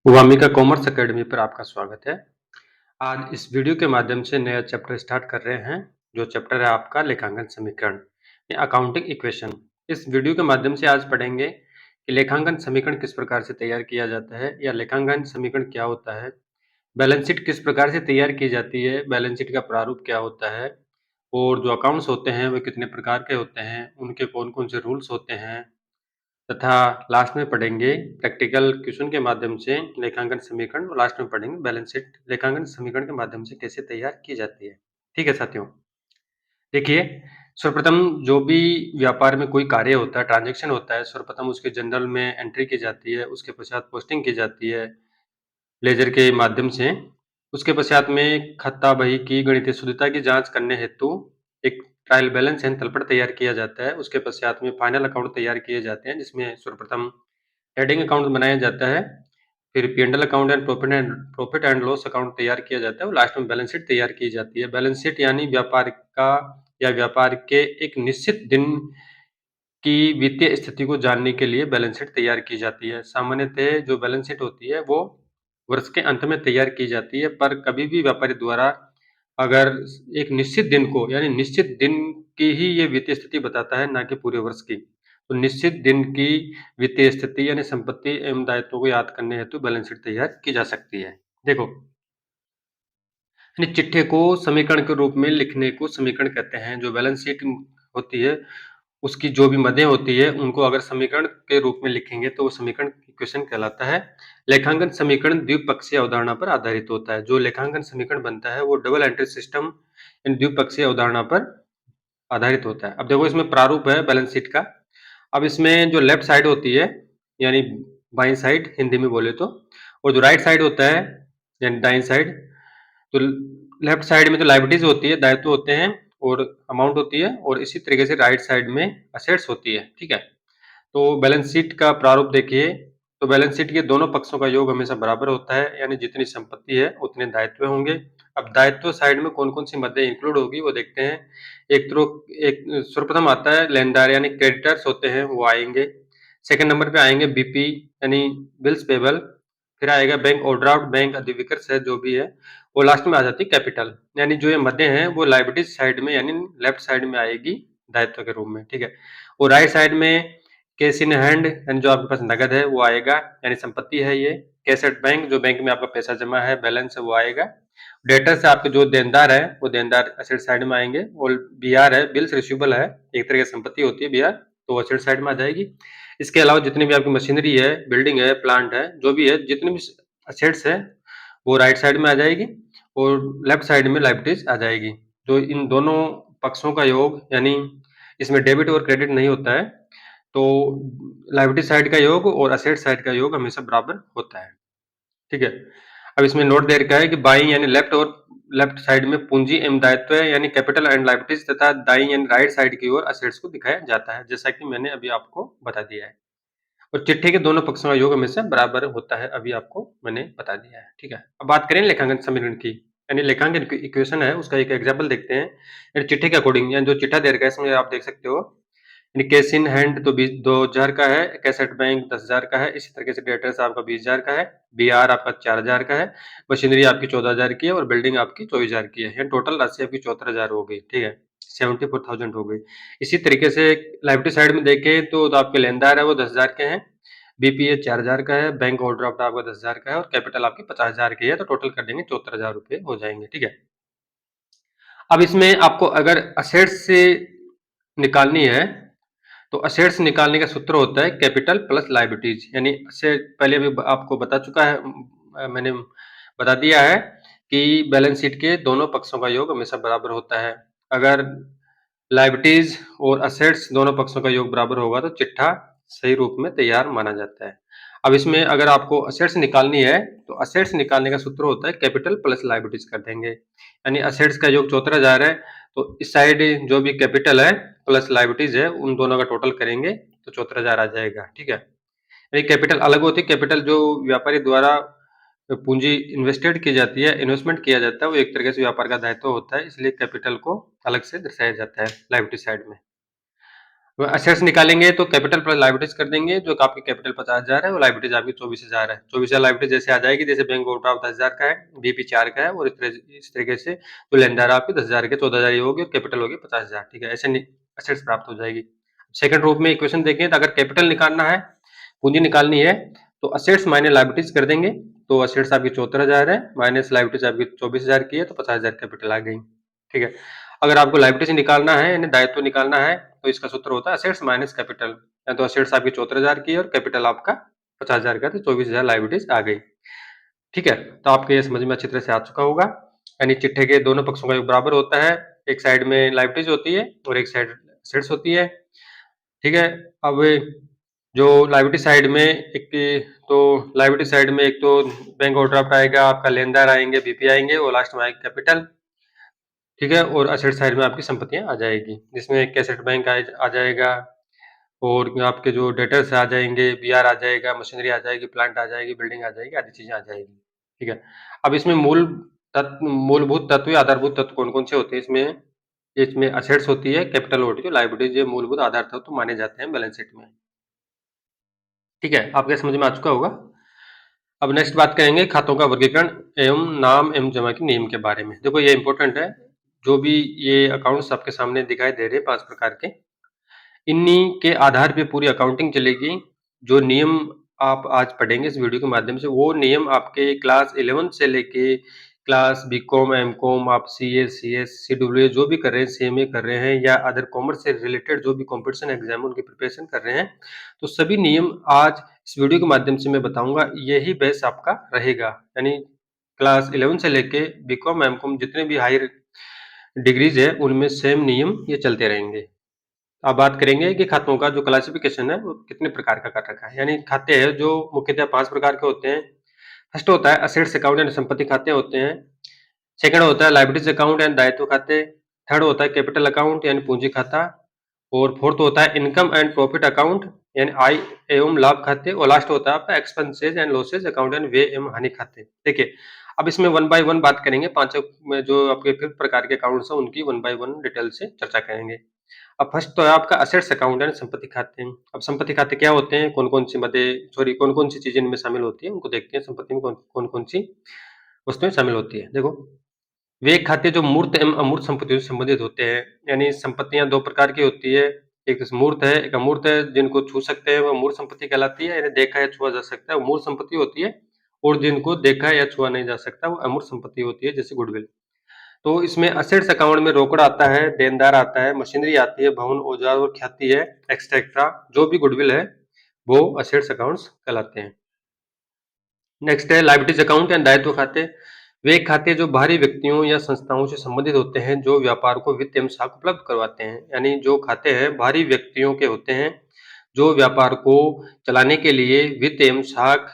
Wamiqa commerce academy पर आपका स्वागत है। आज इस वीडियो के माध्यम से नया चैप्टर स्टार्ट कर रहे हैं, जो चैप्टर है आपका लेखांकन समीकरण या अकाउंटिंग इक्वेशन। इस वीडियो के माध्यम से आज पढ़ेंगे कि लेखांकन समीकरण किस प्रकार से तैयार किया जाता है या लेखांकन समीकरण क्या होता है, बैलेंस शीट किस प्रकार से तैयार की जाती है, बैलेंस शीट का प्रारूप क्या होता है और जो अकाउंट्स होते हैं वे कितने प्रकार के होते हैं, उनके कौन-कौन से रूल्स होते हैं तथा लास्ट में पढ़ेंगे प्रैक्टिकल क्वेश्चन के माध्यम से लेखांकन समीकरण और लास्ट में पढ़ेंगे बैलेंस शीट लेखांकन समीकरण के माध्यम से कैसे तैयार की जाती है। ठीक है साथियों, देखिए सर्वप्रथम जो भी व्यापार में कोई कार्य होता है, ट्रांजैक्शन होता है, सर्वप्रथम उसके जनरल में एंट्री की जाती है, उसके पश्चात पोस्टिंग की जाती है लेजर के माध्यम से। उसके पश्चात में खाता बही की गणितीय शुद्धता की जांच करने हेतु एक ट्रायल बैलेंस एंड तलपट तैयार किया जाता है। उसके पश्चात में फाइनल अकाउंट तैयार किए जाते हैं, जिसमें सर्वप्रथम हेडिंग अकाउंट बनाया जाता है, फिर P and L account and profit and loss account तैयार किया जाता है और लास्ट में बैलेंस शीट तैयार की जाती है। बैलेंस शीट यानी व्यापार का या व्यापार के एक निश्चित दिन की वित्तीय स्थिति को जानने के लिए बैलेंस शीट तैयार की जाती है। सामान्यतः जो बैलेंस शीट होती है वो वर्ष के अंत में तैयार की जाती है, पर कभी भी व्यापारी द्वारा अगर एक निश्चित दिन को यानी निश्चित दिन की ही ये वित्तीय स्थिति बताता है, ना कि पूरे वर्ष की। तो निश्चित दिन की वित्तीय स्थिति यानी संपत्ति एवं दायित्वों को याद करने हेतु बैलेंस शीट तैयार की जा सकती है। देखो, यानी चिट्ठे को समीकरण के रूप में लिखने को समीकरण कहते हैं। जो बैलेंस शीट होती है, उसकी जो भी मदें होती है, उनको अगर समीकरण के रूप में लिखेंगे तो वो समीकरण इक्वेशन कहलाता है। लेखांकन समीकरण द्विपक्षीय अवधारणा पर आधारित होता है। जो लेखांकन समीकरण बनता है वो डबल एंट्री सिस्टम इन द्विपक्षीय अवधारणा पर आधारित होता है। अब देखो इसमें प्रारूप है बैलेंस शीट का। अब इसमें जो लेफ्ट साइड होती है यानी बाईं साइड हिंदी में बोले तो, और जो राइट साइड होता है यानी दाईं साइड, तो लेफ्ट साइड में तो लायबिलिटीज होती है, दायित्व होते हैं और अमाउंट होती है, और इसी तरीके से राइट साइड में असेट्स होती है। ठीक है, तो बैलेंस शीट का प्रारूप देखिए, तो बैलेंस शीट के दोनों पक्षों का योग हमेशा बराबर होता है, यानी जितनी संपत्ति है उतने दायित्व होंगे। अब दायित्व साइड में कौन कौन सी मदें इंक्लूड होगी वो देखते हैं। एक सर्वप्रथम आता है लेनदार यानी क्रेडिटर्स होते हैं वो आएंगे। सेकंड नंबर पे आएंगे बीपी यानी बिल्स पेबल। फिर आएगा बैंक ओवरड्राफ्ट, बैंक अधिविकृत है जो भी है, और लास्ट में आ जाती है कैपिटल। यानी जो ये मदें हैं वो लायबिलिटीज साइड में यानी लेफ्ट साइड में आएगी दायित्व के रूप में। ठीक है, और राइट साइड में कैश इन हैंड यानी जो आपके पास नगद है वो आएगा, यानी संपत्ति है ये। कैश एट बैंक जो बैंक में आपका पैसा जमा है, बैलेंस है, वो आएगा। डेटर से आपके जो देनदार है वो देनदार एसेट साइड में आएंगे, और बीआर है बिल्स रिसीवेबल है, एक तरह की संपत्ति होती है बीआर, तो एसेट साइड में आ जाएगी। इसके अलावा जितनी भी आपकी मशीनरी है, बिल्डिंग है, प्लांट है, जो भी है, जितनी भी असेट्स है वो राइट साइड में आ जाएगी, और लेफ्ट साइड में लायबिलिटीज आ जाएगी। जो इन दोनों पक्षों का योग यानी इसमें डेबिट और क्रेडिट नहीं होता है, तो लायबिलिटी साइड का योग और असेट साइड का योग हमेशा बराबर होता है। ठीक है, अब इसमें नोट दे रखा है कि बाईं यानी लेफ्ट साइड में पूंजी एवं दायित्व है यानी कैपिटल एंड लायबिलिटीज, तथा दाईं यानी राइट साइड की ओर असेट्स को दिखाया जाता है, जैसा कि मैंने अभी आपको बता दिया है। और चिट्ठे के दोनों पक्षों का योग हमेशा बराबर होता है, अभी आपको मैंने बता दिया है। ठीक है, अब बात करें लेखांकन समीकरण की, यानी लेखांकन इक्वेशन है उसका एक एग्जाम्पल देखते हैं। यानी चिट्ठे के अकॉर्डिंग, यानी जो चिट्ठा दे रखा है इसमें आप देख सकते हो, यानी कैश इन हैंड तो 2000 का है, कैश एट बैंक 10,000 का है, इसी तरीके से डेटर्स आपका 20,000 का है, बीआर आपका 4,000 का है, मशीनरी आपकी 14,000 की है, और बिल्डिंग आपकी 24,000 की है, टोटल राशि आपकी 74,000 हो गई। ठीक है, 74,000 हो गई। इसी तरीके से लायबिलिटी साइड में देखें तो आपके लेनदार है वो 10,000 के हैं, बीपीए 4,000 का है, बैंक ओवरड्राफ्ट आपका 10,000 का है, और कैपिटल आपकी 50,000 की है, तो टोटल कर देंगे 74,000 रुपए हो जाएंगे। ठीक है, अब इसमें आपको अगर असेट्स से निकालनी है, तो असेट्स निकालने का सूत्र होता है कैपिटल प्लस लायबिलिटीज, यानी असेट पहले भी आपको बता चुका है, मैंने बता दिया है कि बैलेंस शीट के दोनों पक्षों का योग हमेशा बराबर होता है। अगर लायबिलिटीज और असेट्स दोनों पक्षों का योग बराबर होगा तो चिट्ठा सही रूप में तैयार माना जाता है। अब इसमें अगर आपको असेट्स निकालनी है तो असेट्स निकालने का सूत्र होता है कैपिटल प्लस लायबिलिटीज कर देंगे, यानी असेट्स का योग 74,000 है, तो इस साइड जो भी कैपिटल है प्लस लायबिलिटीज है उन दोनों का टोटल करेंगे तो 74,000 आ जाएगा। ठीक है, यानी कैपिटल अलग होती है, कैपिटल जो व्यापारी द्वारा पूंजी इन्वेस्टेड की जाती है, इन्वेस्टमेंट किया जाता है, वो एक तरीके से व्यापार का दायित्व होता है, इसलिए कैपिटल को अलग से दर्शाया जाता है लायबिलिटी साइड में। असेट्स निकालेंगे तो कैपिटल प्लस लायबिलिटीज कर देंगे, जो आपकी कैपिटल 50,000 है और लायबिलिटीज आपकी 24,000 है। 24,000 लायबिलिटीज जैसे आ जाएगी, जैसे बैंक ओवरड्राफ्ट 10,000 का है, बीपी 4 का है और इस तरीके से जो लेनदार आपके 10,000 के 14,000 ये होगी और कैपिटल होगी 50,000। ठीक है, ऐसे असेट्स प्राप्त हो जाएगी। सेकंड रूप में इक्वेशन देखें तो अगर कैपिटल निकालना है, पूंजी निकालनी है, तो असेट्स माइनस लायबिलिटीज कर देंगे। तो असेट्स आपकी 74,000 है माइनस लायबिलिटीज आपकी 24,000 की है, तो 50,000 कैपिटल आ गई। ठीक है, अगर आपको लायबिलिटीज निकालना है यानी दायित्व निकालना है, तो इसका सूत्र होता है असेट्स माइनस कैपिटल। या तो असेट्स आपकी 74,000 की है और कैपिटल आपका 50,000 का, तो 24,000 लायबिलिटीज आ गई। ठीक है, तो आपको ये समझ में अच्छी तरह से आ चुका होगा। यानी चिट्ठे के दोनों पक्षों का योग बराबर होता है, एक साइड में लायबिलिटीज होती है और एक साइड असेट्स होती है। ठीक है, अब जो लायबिलिटी साइड में लायबिलिटी साइड में एक तो बैंक ओवरड्राफ्ट आएगा, आपका लेनदार आएंगे, बीपी आएंगे और लास्ट में आएगा कैपिटल। ठीक है, और असेट साइड में आपकी संपत्तियां आ जाएगी, जिसमें एक एसेट बैंक आ जाएगा और आपके जो डेटर्स आ जाएंगे, बीआर आ जाएगा, मशीनरी आ जाएगी, प्लांट आ जाएगी, बिल्डिंग आ जाएगी, आदि चीजें आ जाएगी। ठीक है, अब इसमें मूलभूत तत्व या आधारभूत तत्व कौन कौन से होते हैं इसमें? इसमें असेट्स होती है, कैपिटल होती है, लायबिलिटीज, ये मूलभूत आधार तत्व माने जाते हैं बैलेंस शीट में। ठीक है, आपके समझ में आ चुका होगा। अब नेक्स्ट बात करेंगे खातों का वर्गीकरण एवं नाम एवं जमा के नियम के बारे में। देखो ये इंपॉर्टेंट है, जो भी ये अकाउंट्स आपके सामने दिखाई दे रहे हैं 5 प्रकार के, इन्हीं के आधार पे पूरी अकाउंटिंग चलेगी। जो नियम आप आज पढ़ेंगे इस वीडियो के माध्यम से, वो नियम आपके क्लास 11 से लेके क्लास बीकॉम, एमकॉम, आप सीए, सीएस, सीडब्ल्यूए जो भी कर रहे हैं, सीएमए कर रहे हैं या अदर कॉमर्स से रिलेटेड जो भी कॉम्पिटिशन एग्जाम उनकी प्रिपरेशन कर रहे हैं, तो सभी नियम आज इस वीडियो के माध्यम से मैं बताऊंगा। यही बेस आपका रहेगा, यानी क्लास 11 से लेके बीकॉम, एमकॉम जितने भी हायर डिग्रीज है उनमें सेम नियम ये चलते रहेंगे। अब बात करेंगे कि खातों का जो क्लासिफिकेशन है वो कितने प्रकार का कर रखा है। यानी खाते हैं जो मुख्यतः 5 प्रकार के होते हैं। फर्स्ट होता है असेट्स अकाउंट यानी संपत्ति खाते होते हैं। सेकंड होता है लायबिलिटीज अकाउंट यानी दायित्व खाते। थर्ड होता है कैपिटल अकाउंट यानी पूंजी खाता। और फोर्थ होता है इनकम एंड प्रॉफिट अकाउंट यानी आय एवं लाभ खाते। और लास्ट होता है आपका एक्सपेंसेज एंड लॉसेज अकाउंट यानी व्यय एवं हानि खाते। देखिए अब इसमें वन बाय वन बात करेंगे, पांचों में जो आपके प्रकार के अकाउंट्स हैं उनकी वन बाय वन डिटेल से चर्चा करेंगे। अब फर्स्ट तो है आपका असेट्स अकाउंट यानी संपत्ति खाते हैं। अब संपत्ति खाते क्या होते हैं, कौन कौन सी चीजें इनमें शामिल होती है उनको देखते हैं। संपत्ति में कौन कौन सी वस्तुएं शामिल होती है। देखो वे खाते जो मूर्त एवं अमूर्त संपत्तियों से संबंधित होते हैं। यानी संपत्तियां दो प्रकार की होती है, एक मूर्त है, एक अमूर्त है। जिनको छू सकते हैं वो मूर्त संपत्ति कहलाती है, यानी देखा या छुआ जा सकता है वो मूर्त संपत्ति होती है। और जिनको देखा या छुआ नहीं जा सकता वो अमूर्त संपत्ति होती है, जैसे गुडविल। तो इसमें असेट्स अकाउंट में रोकड़ आता है, देनदार आता है, मशीनरी आती है, भवन, औजार और ख्याति है, एक्स्ट्रा जो भी गुडविल है वो असेट्स अकाउंट्स कहलाते हैं। नेक्स्ट है लायबिलिटीज अकाउंट या दायित्व खाते। वे खाते जो बाहरी व्यक्तियों या संस्थाओं से संबंधित होते हैं, जो व्यापार को वित्त एवं साख उपलब्ध करवाते हैं। यानी जो खाते हैं बाहरी व्यक्तियों के होते हैं, जो व्यापार को चलाने के लिए वित्त एवं साख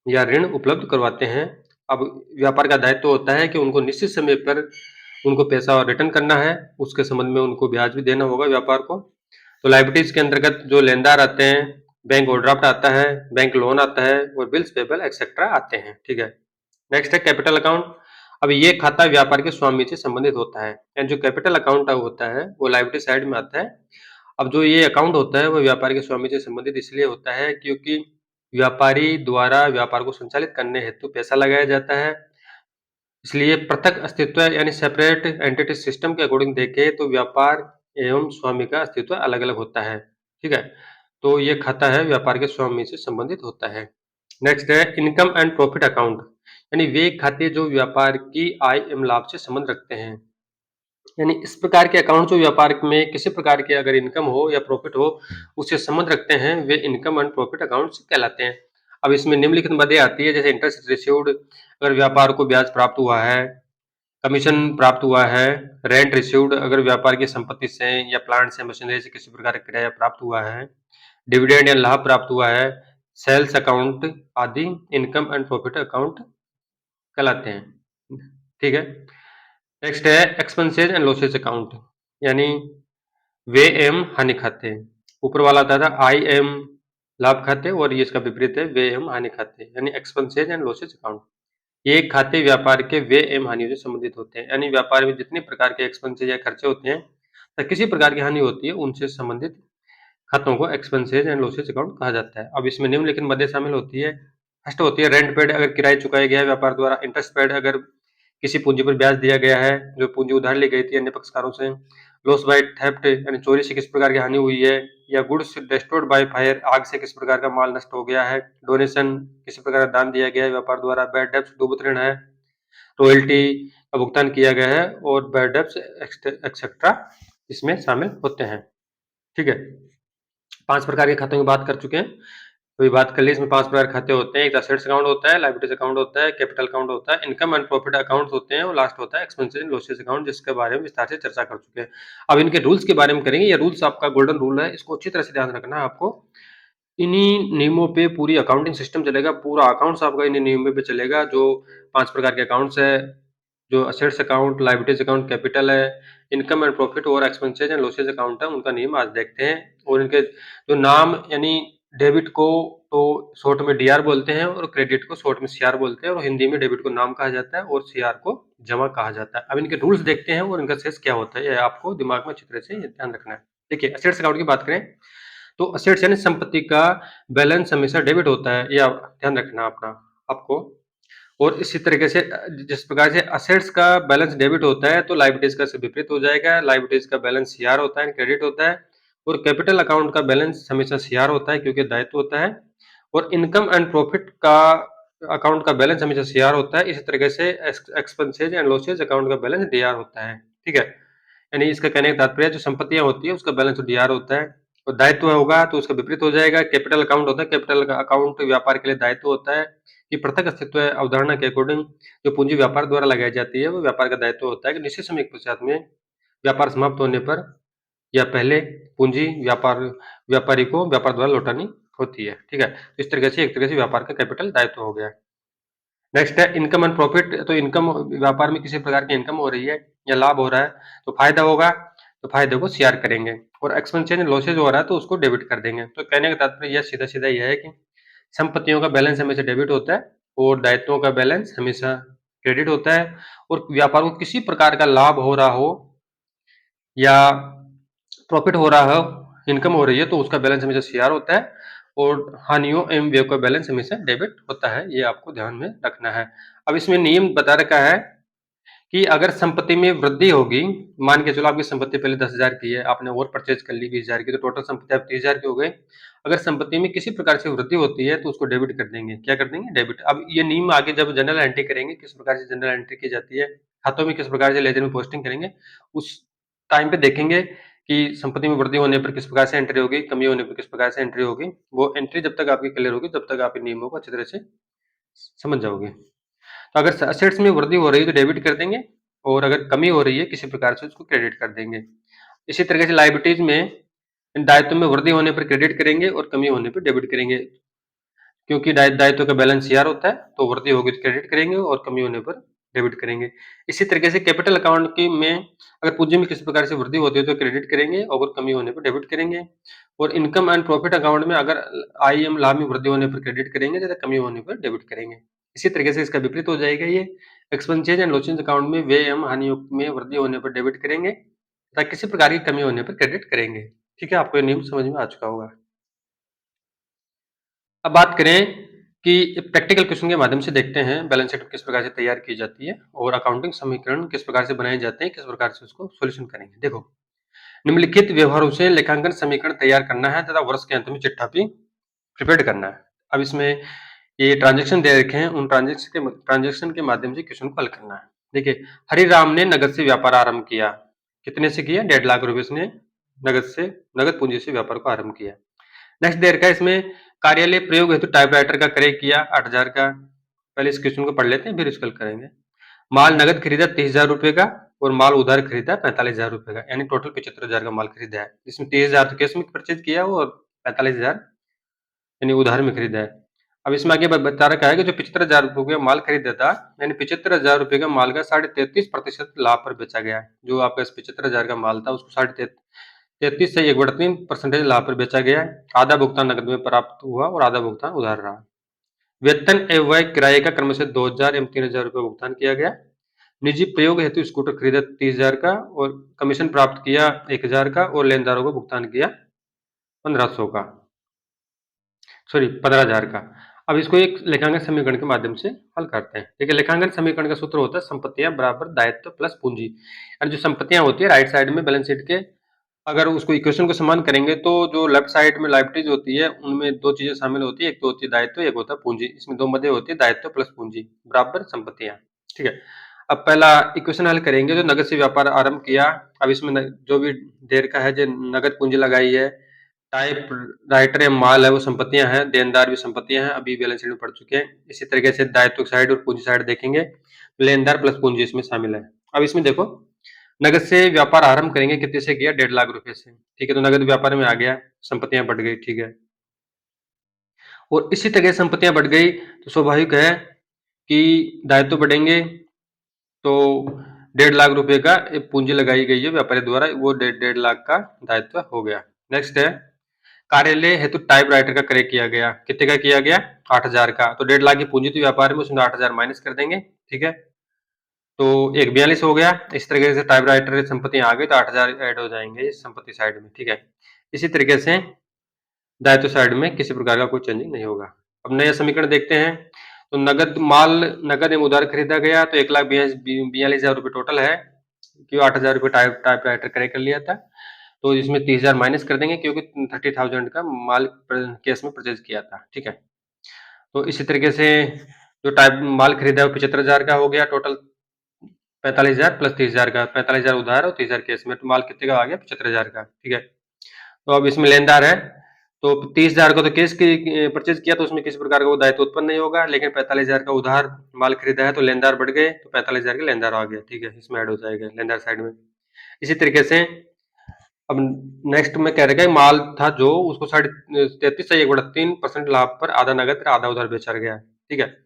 या ऋण उपलब्ध करवाते हैं। अब व्यापार का दायित्व होता है कि उनको निश्चित समय पर उनको पैसा रिटर्न करना है, उसके संबंध में उनको ब्याज भी देना होगा व्यापार को। तो लायबिलिटीज के अंतर्गत जो लेनदार आते हैं, बैंक ओवरड्राफ्ट आता है, बैंक लोन आता है और बिल्स पेबल एक्सेट्रा आते हैं। ठीक है, नेक्स्ट है कैपिटल अकाउंट। अब ये खाता व्यापार के स्वामी से संबंधित होता है, यानी जो कैपिटल अकाउंट होता है वो लायबिलिटी साइड में आता है। अब जो ये अकाउंट होता है वो व्यापार के स्वामी से संबंधित इसलिए होता है क्योंकि व्यापारी द्वारा व्यापार को संचालित करने हेतु पैसा लगाया जाता है। इसलिए पृथक अस्तित्व यानी सेपरेट एंटिटी सिस्टम के अकॉर्डिंग देखें तो व्यापार एवं स्वामी का अस्तित्व अलग अलग होता है। ठीक है, तो ये खाता है व्यापार के स्वामी से संबंधित होता है। नेक्स्ट है इनकम एंड प्रॉफिट अकाउंट, यानी वे खाते जो व्यापार की आय एवं लाभ से संबंध रखते हैं। यानी इस प्रकार के अकाउंट जो व्यापार में किसी प्रकार की अगर इनकम हो या प्रॉफिट हो उससे संबंध रखते हैं, वे इनकम एंड प्रॉफिट अकाउंट्स कहलाते हैं। अब इसमें निम्नलिखित बातें आती है, जैसे इंटरेस्ट रिसीव्ड अगर व्यापार को ब्याज प्राप्त हुआ है, कमीशन प्राप्त हुआ है, रेंट रिसीव्ड अगर व्यापार की संपत्ति से या प्लांट से मशीनरी से किसी प्रकार का किराया प्राप्त हुआ है, डिविडेंड या लाभ प्राप्त हुआ है, सेल्स अकाउंट आदि इनकम एंड प्रॉफिट अकाउंट कहलाते हैं। ठीक है, नेक्स्ट है एक्सपेंसेज एंड लॉसेज अकाउंट, यानी व्यय एवं हानि खाते। ऊपर वाला था आई एम लाभ खाते और ये इसका विपरीत है व्यय एवं हानि खाते, यानी एक्सपेंसेज एंड लॉसेज अकाउंट। ये खाते व्यापार के व्यय एवं हानि से संबंधित होते हैं, यानी व्यापार में जितने प्रकार के एक्सपेंसेज या खर्चे होते हैं या किसी प्रकार की हानि होती है उनसे संबंधित खातों को एक्सपेंसेज एंड लॉसेज अकाउंट कहा जाता है। अब इसमें निम्नलिखित मदें शामिल होती है। फर्स्ट होती है रेंट पेड, अगर किराया चुकाया गया है व्यापार द्वारा। इंटरेस्ट पेड, अगर किसी पूंजी पर ब्याज दिया गया है, जो पूंजी उधार ली गई थी अन्य पक्षकारों से। लॉस बाय थेफ्ट, यानी चोरी से किस प्रकार की हानि हुई है, या गुड्स डिस्ट्रॉयड बाय फायर, आग से किस प्रकार का माल नष्ट हो गया है। डोनेशन, किसी प्रकार का दान दिया गया है व्यापार द्वारा। बैड डेब्ट्स, दुर्बत ऋण है। रॉयल्टी का भुगतान किया गया है, और बैड डेब्ट्स एक्सेट्रा इसमें शामिल होते हैं। ठीक है, 5 प्रकार के खातों की बात कर चुके हैं। तो ये बात कर ली, इसमें 5 प्रकार के खाते होते हैं। एक असेट्स अकाउंट होता है, लायबिलिटीज अकाउंट होता है, कैपिटल अकाउंट होता है, इनकम एंड प्रॉफिट अकाउंट होते हैं, और लास्ट होता है एक्सपेंसेस एंड लॉसेस अकाउंट, जिसके बारे में विस्तार से चर्चा कर चुके हैं। अब इनके रूल्स के बारे में करेंगे। ये रूल्स आपका गोल्डन रूल है, इसको अच्छी तरह से ध्यान रखना है आपको। इन्हीं नियमों पे पूरी अकाउंटिंग सिस्टम चलेगा, पूरा अकाउंट्स आपका इन्हीं नियमों पे चलेगा। जो 5 प्रकार के अकाउंट्स है, जो assets account, liabilities account, capital है, इनकम एंड प्रॉफिट और एक्सपेंसेज एंड लॉसेज अकाउंट है, उनका नियम आज देखते हैं। और इनके जो नाम, यानी डेबिट को तो शॉर्ट में डीआर बोलते हैं, और क्रेडिट को शॉर्ट में सीआर बोलते हैं, और हिंदी में डेबिट को नाम कहा जाता है और सीआर को जमा कहा जाता है। अब इनके रूल्स देखते हैं और इनका शेष क्या होता है, ये आपको दिमाग में अच्छी तरह से ध्यान रखना है। देखिए, असेट्स अकाउंट की बात करें तो असेट्स यानी संपत्ति का बैलेंस हमेशा डेबिट होता है, ये ध्यान रखना अपना आपको। और इसी तरीके से जिस प्रकार से असेट्स का बैलेंस डेबिट होता है, तो लायबिलिटीज का से विपरीत हो जाएगा। लायबिलिटीज का बैलेंस सीआर होता है, क्रेडिट होता है। और कैपिटल अकाउंट का बैलेंस हमेशा सीआर होता है, क्योंकि दायित्व होता है। और इनकम एंड प्रॉफिट का अकाउंट का बैलेंस हमेशा सीआर होता है। इसी तरीके से एक्सपेंसेज एंड लॉसेज अकाउंट का बैलेंस डीआर होता है। ठीक है, यानी इसका कहने का तात्पर्य, जो संपत्तियां होती है उसका बैलेंस डीआर होता है, और दायित्व होगा तो उसका विपरीत हो जाएगा। कैपिटल अकाउंट होता है, कैपिटल अकाउंट व्यापार के लिए दायित्व होता है कि पृथक अस्तित्व है अवधारणा के अकॉर्डिंग जो पूंजी व्यापार द्वारा लगाई जाती है, वो व्यापार का दायित्व होता है कि निश्चित समय के पश्चात में व्यापार समाप्त होने पर या पहले पूंजी व्यापारी को व्यापार द्वारा लौटानी होती है। ठीक है, तो इस तरीके से एक तरह से व्यापार का कैपिटल दायित्व हो गया। नेक्स्ट है इनकम एंड प्रॉफिट। तो इनकम, व्यापार में किसी प्रकार की इनकम हो रही है या लाभ हो रहा है तो फायदा होगा, तो फायदे को सीआर करेंगे। और एक्सपेंसेस लॉसेज हो रहा है तो उसको डेबिट कर देंगे। तो कहने का तात्पर्य यह सीधा सीधा यह है कि संपत्तियों का बैलेंस हमेशा डेबिट होता है, और दायित्वों का बैलेंस हमेशा क्रेडिट होता है। और व्यापार को किसी प्रकार का लाभ हो रहा हो या प्रॉफिट हो रहा हो, इनकम हो रही है, तो उसका बैलेंस हमेशा सीआर होता है। और हानियों एवं व्यय का बैलेंस हमेशा डेबिट होता है, ये आपको ध्यान में रखना है। अब इसमें नियम बता रखा है कि अगर संपत्ति में वृद्धि होगी, मान के चलो आपकी संपत्ति पहले 10,000 की है, आपने और परचेज कर ली 20,000 की, तो टोटल संपत्ति आप 30,000 की हो गई। अगर संपत्ति में किसी प्रकार से वृद्धि होती है तो उसको डेबिट कर देंगे। क्या कर देंगे? डेबिट। अब ये नियम आगे जब जनरल एंट्री करेंगे, किस प्रकार से जनरल एंट्री की जाती है, खातों में किस प्रकार से लेजर में पोस्टिंग करेंगे, उस टाइम पे देखेंगे कि संपत्ति में वृद्धि होने पर किस प्रकार से एंट्री होगी, कमी होने पर किस प्रकार से एंट्री होगी। वो एंट्री जब तक आपकी क्लियर होगी, तब तक आप इन नियमों को अच्छी तरह से समझ जाओगे। तो अगर असेट्स में वृद्धि हो रही है तो डेबिट कर देंगे, और अगर कमी हो रही है किसी प्रकार से उसको क्रेडिट कर देंगे। इसी तरीके से लायबिलिटीज में दायित्व में वृद्धि होने पर क्रेडिट करेंगे और कमी होने पर डेबिट करेंगे, क्योंकि दायित्व का बैलेंस सीआर होता है, तो वृद्धि होगी तो क्रेडिट करेंगे और कमी होने पर डेबिट करेंगे। इसी तरीके से कैपिटल अकाउंट की में अगर पूंजी में किसी प्रकार से वृद्धि होती है तो क्रेडिट करेंगे, और कमी होने पर डेबिट करेंगे। और इनकम एंड प्रॉफिट अकाउंट में अगर आई एम लाभ में वृद्धि होने पर क्रेडिट करेंगे तथा कमी होने पर डेबिट करेंगे। इसी तरीके से इसका विपरीत हो जाएगा। ये एक्सपेंसेज एंड लॉसेज अकाउंट में व्यय एवं हानियों में वृद्धि होने पर डेबिट करेंगे तथा किसी प्रकार की कमी होने पर क्रेडिट करेंगे। ठीक है, आपको ये नियम समझ में आ चुका होगा। अब बात करें कि प्रैक्टिकल क्वेश्चन के माध्यम से देखते हैं बैलेंस शीट किस प्रकार से तैयार की जाती है, और अकाउंटिंग समीकरण किस प्रकार से बनाए जाते हैं, किस प्रकार से उसको सॉल्यूशन करेंगे। देखो, निम्नलिखित व्यवहारों से लेखांकन समीकरण तैयार करना है तथा वर्ष के अंत में चिट्ठा भी प्रिपेयर करना है। अब इसमें ये ट्रांजेक्शन दे रखे हैं, उन ट्रांजेक्शन के माध्यम से क्वेश्चन को हल करना है। देखिए, हरिराम ने नगद से व्यापार आरंभ किया। कितने से किया? 1.5 लाख रुपए से नगद पूंजी से व्यापार को आरंभ किया। नेक्स्ट दे रखा है इसमें, कार्यालय प्रयोग हेतु टाइपराइटर का क्रय किया 8,000 का। पहले इस क्वेश्चन को पढ़ लेते हैं, फिर इसको हल करेंगे। माल नगद खरीदा 30,000 रुपए का, और माल उधार खरीदा 45,000 रुपए का, यानी टोटल 75,000 का माल खरीदा है। इसमें 30,000 तो कैश में परचेज किया और 45,000 यानी उधार में खरीदा है। अब इसमें आगे बता रखा है कि जो 75,000 रुपए का माल खरीदा था, यानी 75,000 रुपए का माल का 33.5% लाभ पर बेचा गया है। जो आपका इस 75,000 का माल था उसको 33 से 1/3% लाभ पर बेचा गया है। आधा भुगतान नकद में प्राप्त हुआ और आधा भुगतान उधार रहा। वेतन एवं व्यय किराए का क्रमशः 2,000 एवं 3,000 रुपए भुगतान किया गया। निजी प्रयोग हेतु स्कूटर खरीदा 30,000 का, और कमीशन प्राप्त किया 1,000 का, और लेनदारों को भुगतान किया 1500 का, सॉरी 15,000 का। अब इसको एक लेखांकन समीकरण के माध्यम से हल करते हैं। देखिए, लेखांकन समीकरण का सूत्र होता है संपत्तियां बराबर दायित्व प्लस पूंजी। और जो संपत्तियां होती है राइट साइड में बैलेंस शीट के, अगर उसको इक्वेशन को समान करेंगे तो जो लेफ्ट साइड में लायबिलिटीज होती है उनमें दो चीजें शामिल होती है, एक तो होती है दायित्व, एक होता है पूंजी। इसमें दो मदे होती है, दायित्व प्लस पूंजी बराबर संपत्तियां। ठीक है। अब पहला इक्वेशन हल करेंगे, जो नगद से व्यापार आरंभ किया। अब इसमें जो भी देर का है, जो नगद पूंजी लगाई है, टाइप राइटर या माल है वो संपत्तियां हैं, देनदार भी संपत्तियां हैं, अभी बैलेंस शीट में पढ़ चुके हैं। इसी तरीके से दायित्व साइड और पूंजी साइड देखेंगे, लेनदार प्लस पूंजी इसमें शामिल है। अब इसमें देखो, नगद से व्यापार आरंभ करेंगे, कितने से किया, 1.5 लाख रुपए से। ठीक है, तो नगद व्यापार में आ गया, संपत्तियां बढ़ गई। ठीक है, और इसी तरह संपत्तियां बढ़ गई तो स्वाभाविक है कि दायित्व बढ़ेंगे। तो 1.5 लाख रुपए का एक पूंजी लगाई गई है व्यापारी द्वारा, वो 1.5 लाख का दायित्व हो गया। नेक्स्ट है, कार्यालय हेतु टाइप राइटर का क्रय किया गया, कितने का किया गया, 8,000 का। तो 1.5 लाख की पूंजी थी व्यापार में, उसमें 8,000 माइनस कर देंगे। ठीक है, तो एक 42 हो गया। इस तरीके से टाइप राइटर की संपत्तियां आ गई तो 8,000 ऐड हो जाएंगे इस संपत्ति साइड में। ठीक है, इसी तरीके से दायित्व साइड में किसी प्रकार का कोई चेंजिंग नहीं होगा। अब नया समीकरण देखते हैं। तो नगद माल, नगद एवं उधार खरीदा गया तो 1,42,000 रुपये टोटल है, क्यों 8,000 रुपये टाइप राइटर क्रय कर लिया था। तो इसमें 30,000 माइनस कर देंगे, क्योंकि 30,000 का माल केस में परचेज किया था। ठीक है, तो इसी तरीके से जो टाइप माल खरीदा है वो 75,000 का हो गया टोटल, 45,000 प्लस 30,000 का, 45,000 उधार और 30,000 केस में, तो माल कितने का आ गया, 75,000 का। ठीक है, तो अब इसमें लेनदार है, तो 30,000 को तो केस की परचेज किया तो उसमें किसी प्रकार का वो दायित्व उत्पन्न नहीं होगा, लेकिन 45,000 का उधार माल खरीदा है तो लेनदार बढ़ गए, तो 45,000 के लेनदार आ गया। ठीक है, इसमें ऐड हो जाएगा लेनदार साइड में। इसी तरीके से अब नेक्स्ट में कह रहा है, माल था जो उसको 33/3% लाभ पर आधा नगद आधा उधार बेचा गया। ठीक है,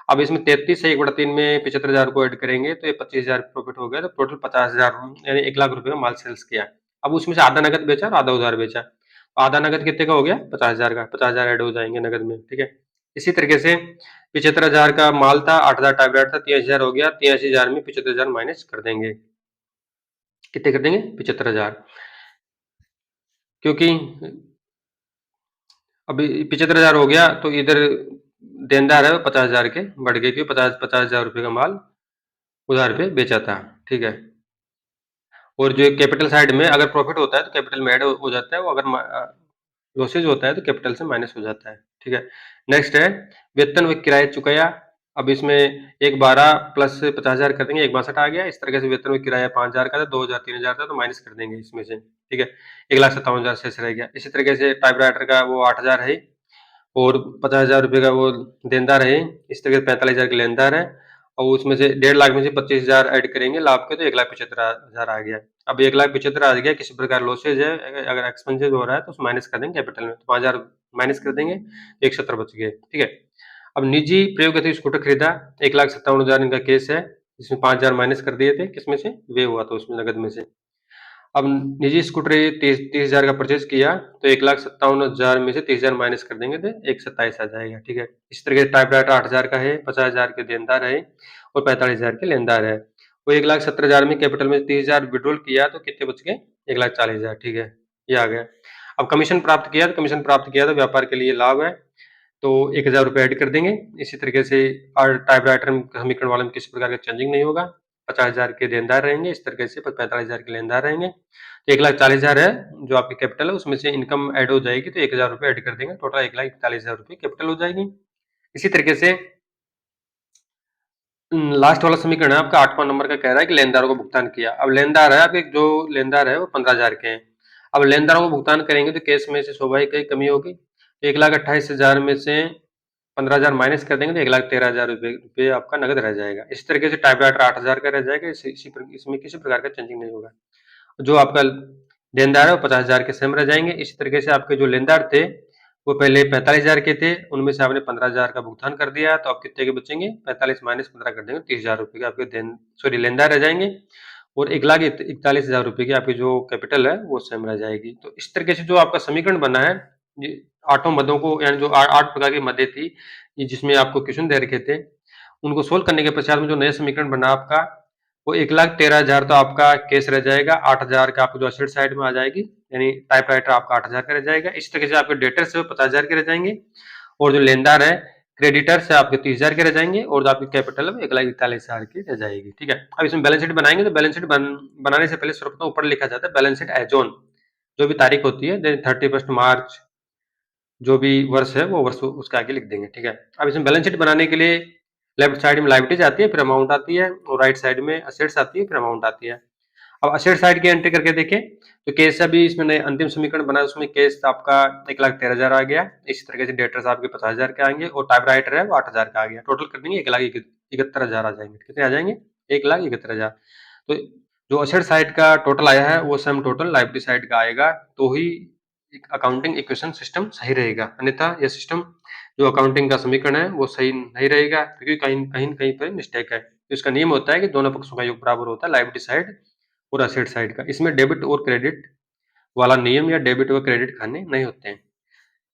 अब इसमें 33/3 में 75,000 को ऐड करेंगे तो ये 25,000 प्रॉफिट हो गया, तो टोटल 50,000 यानी 1 लाख रुपए का माल सेल्स किया। अब उसमें से आधा नगद बेचा और आधा उधार बेचा, तो आधा नगद कितने का हो गया, 50,000 का, 50,000 ऐड हो जाएंगे नगद में। ठीक है, इसी तरीके से 75,000 का माल था, 8,000 टाइप रेट था, 83,000 हो गया, 83,000 में 75,000 माइनस कर देंगे, कितने कर देंगे, 75,000। क्योंकि अभी 75,000 हो गया तो इधर देनदार है 50,000 के बढ़ गए, क्योंकि 50,000 रुपये का माल उधार पे बेचा था। ठीक है, और जो कैपिटल साइड में अगर प्रॉफिट होता है तो कैपिटल में ऐड हो जाता है, वो अगर लॉसेज होता है तो कैपिटल से माइनस हो जाता है। ठीक है, नेक्स्ट है, वेतन व किराया चुकाया। अब इसमें एक 12 प्लस 50,000 कर देंगे, एक 62 आ गया। इस तरह से वेतन व किराया 5,000 का था, 2,000 3,000 था, तो माइनस कर देंगे इसमें से। ठीक है, 1,57,000 शेष रह गया। इसी तरीके से टाइप राइटर का वो 8,000 है और 50,000 रुपये का वो देनदार है। इस तरह से 45,000 के लेनदार है, और उसमें से 1.5 लाख में से 25,000 ऐड करेंगे लाभ के, तो 1,75,000 आ गया। अब 1,75,000 आ गया, किसी प्रकार लॉसेज है, अगर एक्सपेंसेस हो रहा है तो उस माइनस कर देंगे कैपिटल में, तो 5,000 माइनस कर देंगे, 170 बच गए। ठीक है, अब निजी प्रयोग हेतु स्कूटर खरीदा, 1,57,000 इनका केस है, इसमें 5,000 माइनस कर दिए थे, किसमें से, वे हुआ था उसमें नगद में से। अब निजी स्कूटर 30,000 का परचेज किया तो 1,57,000 में से 30,000 माइनस कर देंगे तो 127 आ जाएगा। ठीक है, इस तरह के टाइप राइटर 8,000 का है, 50,000 के देनदार है और 45,000 के लेनदार है। वो 1,70,000 में कैपिटल में 30,000 विड्रॉल किया तो कितने बच गए, 1,40,000। ठीक है, ये आ गया। अब कमीशन प्राप्त किया तो व्यापार के लिए लाभ है, तो 1,000 रुपये ऐड कर देंगे। इसी तरीके से टाइप राइटर समीकरण वाले में किसी प्रकार का चेंजिंग नहीं होगा, 50,000 के देनदार रहेंगे, इस तरीके से 45,000 के लेनदार रहेंगे। तो 1,40,000 है जो आपकी कैपिटल है, उसमें से इनकम ऐड हो जाएगी तो 1,000 रुपये ऐड कर देंगे, टोटल 1,41,000 रुपये कैपिटल हो जाएगी। इसी तरीके से लास्ट वाला समीकरण है आपका 8वां नंबर का, कह रहा है कि लेनदारों को भुगतान किया। अब लेनदार है आपके, जो लेनदार है वो 15,000 के हैं। अब लेनदारों को भुगतान करेंगे तो केस में से स्वाभाविक ही कमी होगी, 1,28,000 में से 15,000 माइनस कर देंगे तो 1,13,000 रुपये आपका नगद रह जाएगा। इस तरीके से टाइप राइटर 8,000 का रह जाएगा, इसमें किसी प्रकार का चेंजिंग नहीं होगा। जो आपका देनदार है वो 50,000 के सेम रह जाएंगे। इसी तरीके से आपके जो लेनदार थे वो पहले 45,000 के थे, उनमें से आपने 15,000 का भुगतान कर दिया, तो आप कितने के बचेंगे, 45 माइनस 15 कर देंगे, 30,000 रुपये के आपके लेनदार रह जाएंगे, और 1,41,000 रुपये की आपकी जो कैपिटल है वो सेम रह जाएगी। तो इस तरीके से जो आपका समीकरण बना है, ये आठों मदों को, यानी जो 8 प्रकार की मदें थी, जिसमें आपको क्वेश्चन दे रखे थे, उनको सोल्व करने के पश्चात में जो नया समीकरण बना आपका वो 1,13,000 तो आपका कैश रह जाएगा, 8,000 का आपको जो असेट साइड में आ जाएगी, यानी टाइपराइटर आपका 8,000 का रह जाएगा। इस तरीके से आपके डेटर्स है 50,000 के रह जाएंगे, और जो लेनदार है क्रेडिटर्स है आपके 30,000 के रह जाएंगे, और जो आपकी कैपिटल है 1,41,000 की रह जाएगी। ठीक है, अब इसमें बैलेंस शीट बनाएंगे तो बैलेंस शीट बनाने से पहले सर्वप्रथम ऊपर लिखा जाता है बैलेंस शीट एज ऑन, जो भी तारीख होती है 31 मार्च, जो भी वर्ष है वो वर्ष उसके आगे लिख देंगे। ठीक है, अब इसमें बैलेंस शीट बनाने के लिए लेफ्ट साइड में लायबिलिटीज आती है, फिर अमाउंट आती है, और राइट साइड में असेट्स आती है, फिर अमाउंट आती है। अब असेट साइड की एंट्री करके देखें तो कैश अभी इसमें नए अंतिम समीकरण बना है, उसमें कैश आपका 1,13,000 आ गया। इसी तरीके से डेटर्स आपके 50,000 के आएंगे, और टाइप राइटर है वो 8,000 का आ गया। टोटल कर देंगे 1,71,000 आ जाएंगे। कितने आ जाएंगे? 1,71,000। तो जो असेट साइड का टोटल आया है वो सम टोटल लायबिलिटी साइड का आएगा, तो ही अकाउंटिंग इक्वेशन सिस्टम सही रहेगा, अन्यथा यह सिस्टम जो अकाउंटिंग का समीकरण है वो सही नहीं रहेगा, क्योंकि कहीं कहीं कहीं पर मिस्टेक है। तो इसका नियम होता है कि दोनों पक्षों का योग बराबर होता है, लायबिलिटी साइड और असेट साइड का। इसमें डेबिट और क्रेडिट वाला नियम या डेबिट और क्रेडिट खाने नहीं होते हैं।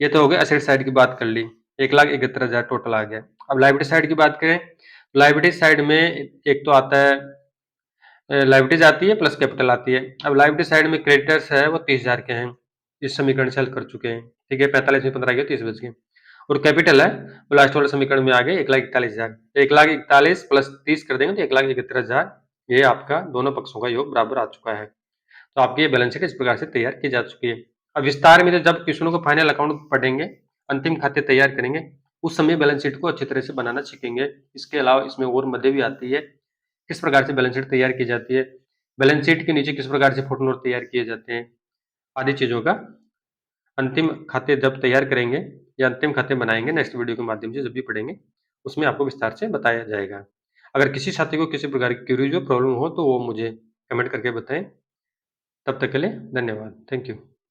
ये तो हो गया असेट साइड की बात कर ली, 1,71,000 टोटल आ गया। अब लायबिलिटी साइड की बात करें, लायबिलिटी साइड में एक तो आता है लायबिलिटीज आती है प्लस कैपिटल आती है। अब लायबिलिटी साइड में क्रेडिटर्स है वो 30,000 के हैं, इस समीकरण से हल कर चुके हैं। ठीक है, 45 में 15 गया, 30 बच गए। और कैपिटल है वो लास्ट वाले समीकरण में आ गए 1,41,000। 1,41,000 प्लस 30 कर देंगे तो 1,71,000, ये आपका दोनों पक्षों का योग बराबर आ चुका है। तो आपकी ये बैलेंस शीट इस प्रकार से तैयार की जा चुकी है। अब विस्तार में जब क्वेश्चनों को फाइनल अकाउंट पढ़ेंगे, अंतिम खाते तैयार करेंगे, उस समय बैलेंस शीट को अच्छी तरह से बनाना सीखेंगे। इसके अलावा इसमें और मदे भी आती है, किस प्रकार से बैलेंस शीट तैयार की जाती है, बैलेंस शीट के नीचे किस प्रकार से फुटनोट तैयार किए जाते हैं, आदि चीजों का अंतिम खाते जब तैयार करेंगे या अंतिम खाते बनाएंगे नेक्स्ट वीडियो के माध्यम से जब भी पढ़ेंगे, उसमें आपको विस्तार से बताया जाएगा। अगर किसी साथी को किसी प्रकार की क्यूरीज हो, प्रॉब्लम हो, तो वो मुझे कमेंट करके बताएं। तब तक के लिए धन्यवाद। Thank you.